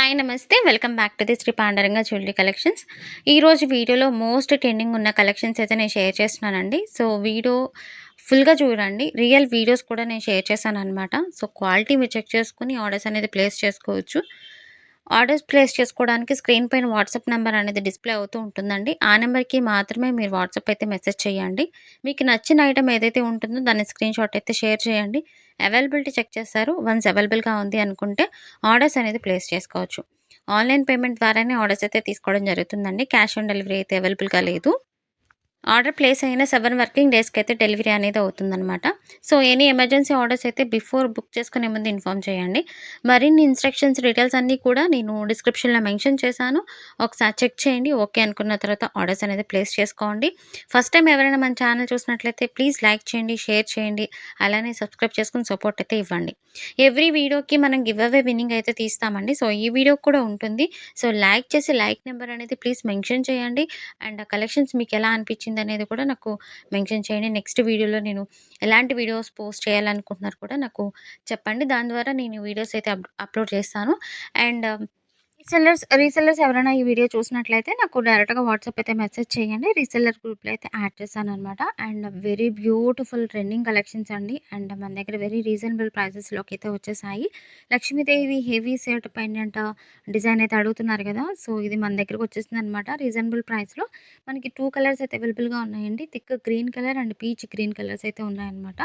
Hi నమస్తే. Welcome back to the Shri Pandaranga jewellery collections. ఈరోజు వీడియోలో మోస్ట్ ట్రెండింగ్ ఉన్న కలెక్షన్స్ అయితే నేను షేర్ చేస్తున్నానండి. సో, వీడియో ఫుల్‌గా చూడండి. రియల్ వీడియోస్ కూడా నేను షేర్ చేశాననమాట. సో, క్వాలిటీ మీరు చెక్ చేసుకొని ఆర్డర్స్ అనేది ప్లేస్ చేసుకోవచ్చు. ఆర్డర్స్ ప్లేస్ చేసుకోవడానికి స్క్రీన్ పైన వాట్సాప్ నెంబర్ అనేది డిస్‌ప్లే అవుతూ ఉంటుందండి. ఆ నెంబర్‌కి మాత్రమే మీరు వాట్సాప్ అయితే మెసేజ్ చేయండి. మీకు నచ్చిన ఐటెమ్ ఏదైతే ఉంటుందో దాన్ని స్క్రీన్‌షాట్ అయితే షేర్ చేయండి. అవైలబిలిటీ చెక్ చేస్తారు. వన్స్ అవైలబుల్‌గా ఉంది అనుకుంటే ఆర్డర్స్ అనేది ప్లేస్ చేసుకోవచ్చు. ఆన్‌లైన్ పేమెంట్ ద్వారానే ఆర్డర్స్ అయితే తీసుకోవడం జరుగుతుందండి. క్యాష్ ఆన్ డెలివరీ అయితే అవైలబుల్‌గా లేదు. ఆర్డర్ ప్లేస్ అయిన 7 వర్కింగ్ డేస్‌కైతే డెలివరీ అనేది అవుతుందనమాట. సో, ఎనీ ఎమర్జెన్సీ ఆర్డర్స్ అయితే బిఫోర్ బుక్ చేసుకునే ముందు ఇన్ఫార్మ్ చేయండి. మరిన్ని ఇన్‌స్ట్రక్షన్స్, డీటెయిల్స్ అన్నీ కూడా నేను డిస్క్రిప్షన్‌లో మెన్షన్ చేశాను. ఒకసారి చెక్ చేయండి. ఓకే అనుకున్న తర్వాత ఆర్డర్స్ అనేది ప్లేస్ చేసుకోండి. ఫస్ట్ టైమ్ ఎవరైనా మన ఛానల్ చూసినట్లయితే ప్లీజ్ లైక్ చేయండి, షేర్ చేయండి. అలానే సబ్స్క్రైబ్ చేసుకొని సపోర్ట్ అయితే ఇవ్వండి. ఎవ్రీ వీడియోకి మనం గివ్ అవే విన్నింగ్ అయితే తీస్తామండి. సో, ఈ వీడియోకి కూడా ఉంటుంది. సో, లైక్ చేసి లైక్ నెంబర్ అనేది ప్లీజ్ మెన్షన్ చేయండి. అండ్ ఆ కలెక్షన్స్ మీకెలా అనిపిచ్చిందనేది కూడా నాకు మెన్షన్ చేయండి. నెక్స్ట్ వీడియోలో నేను ఎలాంటి వీడియోస్ పోస్ట్ చేయాలనుకుంటున్నారో కూడా నాకు చెప్పండి. దాని ద్వారా నేను వీడియోస్ అయితే అప్‌లోడ్ చేస్తాను. అండ్ రీసెల్లర్స్ ఎవరైనా ఈ వీడియో చూసినట్లయితే నాకు డైరెక్ట్‌గా వాట్సాప్ అయితే మెసేజ్ చేయండి. రీసెల్లర్ గ్రూప్‌లో అయితే యాడ్ చేశాననమాట. And very beautiful trending collections అండి. అండ్ మన దగ్గర వెరీ రీజనబుల్ ప్రైజెస్‌లోకి అయితే వచ్చేసాయి. Lakshmidevi heavy set pendant design అయితే అడుగుతున్నారు కదా! సో, ఇది మన దగ్గరకి వచ్చేసిందనమాట. రీజనబుల్ ప్రైస్‌లో మనకి 2 కలర్స్ అయితే అవైలబుల్‌గా ఉన్నాయండి. Thick green colour and peach green colours అయితే ఉన్నాయన్నమాట.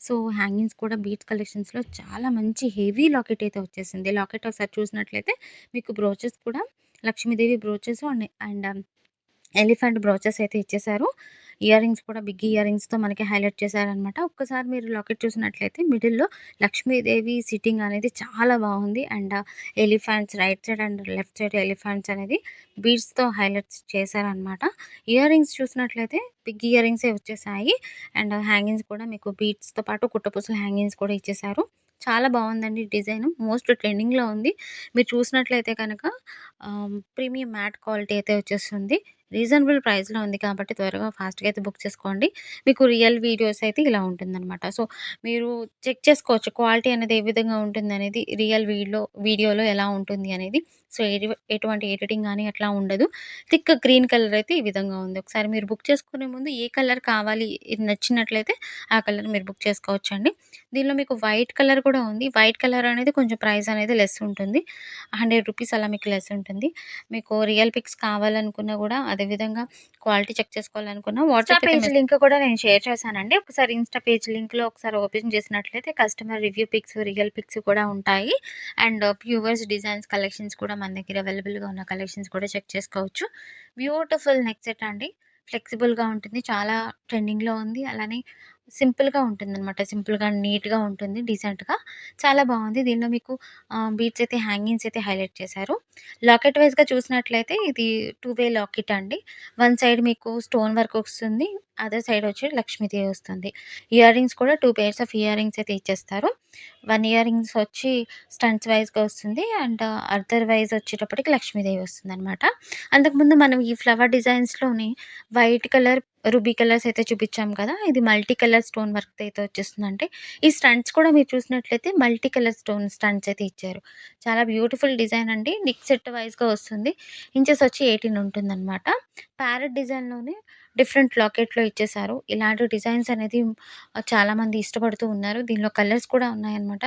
సో, హ్యాంగింగ్స్ కూడా బీడ్స్ కలెక్షన్స్‌లో చాలా మంచి హెవీ లాకెట్ అయితే వచ్చేసింది. లాకెట్ ఒకసారి చూసినట్లయితే మీకు బ్రోచెస్ కూడా Lakshmidevi brooches and elephant brooches అయితే ఇచ్చేశారు. ఇయర్ రింగ్స్ కూడా బిగ్ ఇయర్ రింగ్స్‌తో మనకి హైలైట్ చేశారనమాట. ఒక్కసారి మీరు లాకెట్ చూసినట్లయితే మిడిల్‌లో లక్ష్మీదేవి సిట్టింగ్ అనేది చాలా బాగుంది. And elephants right side and left side elephants అనేది బీడ్స్‌తో హైలైట్స్ చేశారనమాట. ఇయర్ రింగ్స్ చూసినట్లయితే బిగ్ ఇయర్ రింగ్సే వచ్చేసాయి. అండ్ హ్యాంగింగ్స్ కూడా మీకు బీడ్స్‌తో పాటు కుట్టపూసల హ్యాంగింగ్స్ కూడా ఇచ్చేశారు. చాలా బాగుందండి డిజైన్. మోస్ట్ ట్రెండింగ్‌లో ఉంది. మీరు చూసినట్లయితే కనుక ప్రీమియం మ్యాట్ క్వాలిటీ అయితే వచ్చేస్తుంది. రీజనబుల్ ప్రైస్‌లో ఉంది కాబట్టి త్వరగా ఫాస్ట్‌గా అయితే బుక్ చేసుకోండి. మీకు రియల్ వీడియోస్ అయితే ఇలా ఉంటుందనమాట. సో, మీరు చెక్ చేసుకోవచ్చు క్వాలిటీ అనేది ఏ విధంగా ఉంటుందనేది రియల్ వీడియోలో ఎలా ఉంటుంది అనేది. సో, ఎటువంటి ఎడిటింగ్ గాని అట్లా ఉండదు. థిక్ గ్రీన్ కలర్ అయితే ఈ విధంగా ఉంది. ఒకసారి మీరు బుక్ చేసుకునే ముందు ఏ కలర్ కావాలి ఇది నచ్చినట్లయితే ఆ కలర్ మీరు బుక్ చేసుకోవచ్చండి. దీనిలో మీకు వైట్ కలర్ కూడా ఉంది. వైట్ కలర్ అనేది కొంచెం ప్రైస్ అనేది లెస్ ఉంటుంది. రూ. 100 అలా మీకు లెస్ ఉంటుంది. మీకు రియల్ పిక్స్ కావాలనుకున్నా గూడా అదే విధంగా క్వాలిటీ చెక్ చేసుకోవాలనుకున్నా వాట్సాప్ పేజ్ లింక్ కూడా నేను షేర్ చేశానండి. ఒకసారి ఇన్‌స్టా పేజ్ లింక్‌లో ఒకసారి ఓపెన్ చేసినట్లయితే customer review pics, real pics కూడా ఉంటాయి. అండ్ వ్యూవర్స్ డిజైన్స్ కలెక్షన్స్ కూడా మన దగ్గర అవైలబుల్‌గా ఉన్న కలెక్షన్స్ కూడా చెక్ చేసుకోవచ్చు. బ్యూటిఫుల్ నెక్ సెట్ అండి. ఫ్లెక్సిబుల్‌గా ఉంటుంది. చాలా ట్రెండింగ్‌లో ఉంది. అలానే సింపుల్‌గా ఉంటుందనమాట. సింపుల్‌గా, నీట్‌గా ఉంటుంది. డీసెంట్‌గా చాలా బావుంది. దీనిలో మీకు బీడ్స్ అయితే హ్యాంగింగ్స్ అయితే హైలైట్ చేశారు. లాకెట్ వైస్‌గా చూసినట్లయితే ఇది 2 వే లాకెట్ అండి. వన్ సైడ్ మీకు స్టోన్ వర్క్ వస్తుంది. అదర్ సైడ్ వచ్చి లక్ష్మీదేవి వస్తుంది. ఇయర్ రింగ్స్ కూడా 2 పెయిర్స్ ఆఫ్ ఇయర్ రింగ్స్ అయితే ఇచ్చేస్తారు. 1 ఇయర్ రింగ్స్ వచ్చి స్టడ్స్ వైస్‌గా వస్తుంది. అండ్ అదర్ వైస్ వచ్చేటప్పటికి లక్ష్మీదేవి వస్తుందనమాట. అంతకుముందు మనం ఈ ఫ్లవర్ డిజైన్స్‌లోని వైట్ కలర్, రూబీ కలర్స్ అయితే చూపించాం కదా! ఇది మల్టీ కలర్ స్టోన్ వర్క్‌తో అయితే వచ్చేస్తుందంటే ఈ స్టంట్స్ కూడా మీరు చూసినట్లయితే మల్టీ కలర్ స్టంట్స్ అయితే ఇచ్చారు. చాలా బ్యూటిఫుల్ డిజైన్ అండి. నెక్ సెట్ వైస్‌గా వస్తుంది. ఇంచెస్ వచ్చి 18 ఉంటుందనమాట. ప్యారెట్ డిజైన్‌లోనే డిఫరెంట్ లాకెట్‌లో ఇచ్చేశారు. ఇలాంటి డిజైన్స్ అనేది చాలామంది ఇష్టపడుతూ ఉన్నారు. దీనిలో కలర్స్ కూడా ఉన్నాయన్నమాట.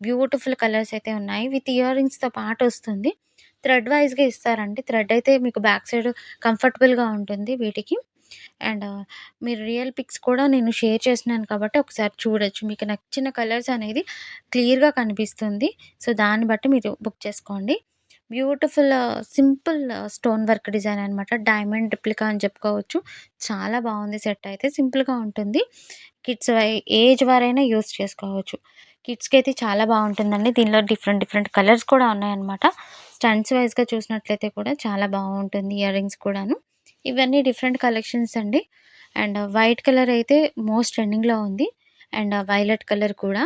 బ్యూటిఫుల్ కలర్స్ అయితే ఉన్నాయి. విత్ ఇయర్ రింగ్స్‌తో పాటు వస్తుంది. థ్రెడ్ వైస్‌గా ఇస్తారండి. థ్రెడ్ అయితే మీకు బ్యాక్ సైడ్ కంఫర్టబుల్‌గా ఉంటుంది వీటికి. అండ్ మీరు రియల్ పిక్స్ కూడా నేను షేర్ చేసినాను కాబట్టి ఒకసారి చూడొచ్చు. మీకు నచ్చిన కలర్స్ అనేది క్లియర్‌గా కనిపిస్తుంది. సో, దాన్ని బట్టి మీరు బుక్ చేసుకోండి. Beautiful simple stone work design అనమాట. డైమండ్ రిప్లికా అని చెప్పుకోవచ్చు. చాలా బాగుంది సెట్ అయితే. సింపుల్‌గా ఉంటుంది. కిడ్స్ ఏజ్ వారైనా యూజ్ చేసుకోవచ్చు. కిడ్స్‌కైతే చాలా బావుంటుందండి. దీనిలో డిఫరెంట్ డిఫరెంట్ కలర్స్ కూడా ఉన్నాయన్నమాట. స్టడ్స్ వైస్‌గా చూసినట్లయితే కూడా చాలా బావుంటుంది. ఇయర్ రింగ్స్ కూడాను. ఇవన్నీ డిఫరెంట్ కలెక్షన్స్ అండి. అండ్ వైట్ కలర్ అయితే మోస్ట్ ట్రెండింగ్‌లో ఉంది. అండ్ వైలెట్ కలర్ కూడా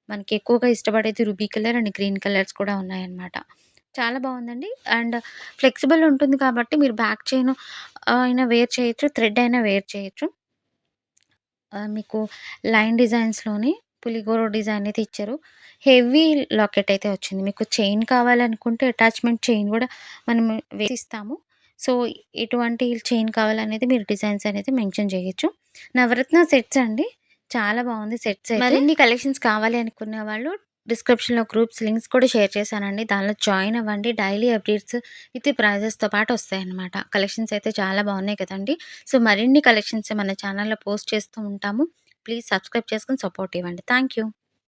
మనకి ఎక్కువగా ఇష్టపడేది ruby colour and green colours కూడా ఉన్నాయన్నమాట. చాలా బావుందండి. అండ్ ఫ్లెక్సిబుల్ ఉంటుంది కాబట్టి మీరు బ్యాక్ చైన్ అయినా వేర్ చేయొచ్చు. థ్రెడ్ అయినా వేర్ చేయొచ్చు. మీకు లైన్ డిజైన్స్‌లోని పులిగోర డిజైన్ అయితే ఇచ్చారు. హెవీ లాకెట్ అయితే వచ్చింది. మీకు చైన్ కావాలనుకుంటే అటాచ్‌మెంట్ చైన్ గూడా మనం వేసిస్తాము. సో, ఎటువంటి చైన్ కావాలనేది మీరు డిజైన్స్ అనేది మెన్షన్ చేయొచ్చు. నవరత్న సెట్స్ అండి. చాలా బావుంది సెట్స్ అయితే. మరిన్ని కలెక్షన్స్ కావాలి అనుకునే వాళ్ళు డిస్క్రిప్షన్‌లో గ్రూప్స్ లింక్స్ కూడా షేర్ చేశానండి. దానిలో జాయిన్ అవ్వండి. డైలీ అప్డేట్స్ విత్ ప్రైజెస్‌తో పాటు వస్తాయన్నమాట. కలెక్షన్స్ అయితే చాలా బావున్నాయి కదండీ! సో, మరిన్ని కలెక్షన్స్ మన ఛానల్‌లో పోస్ట్ చేస్తూ ఉంటాము. ప్లీజ్ సబ్స్క్రైబ్ చేసుకొని సపోర్ట్ ఇవ్వండి. Thank you.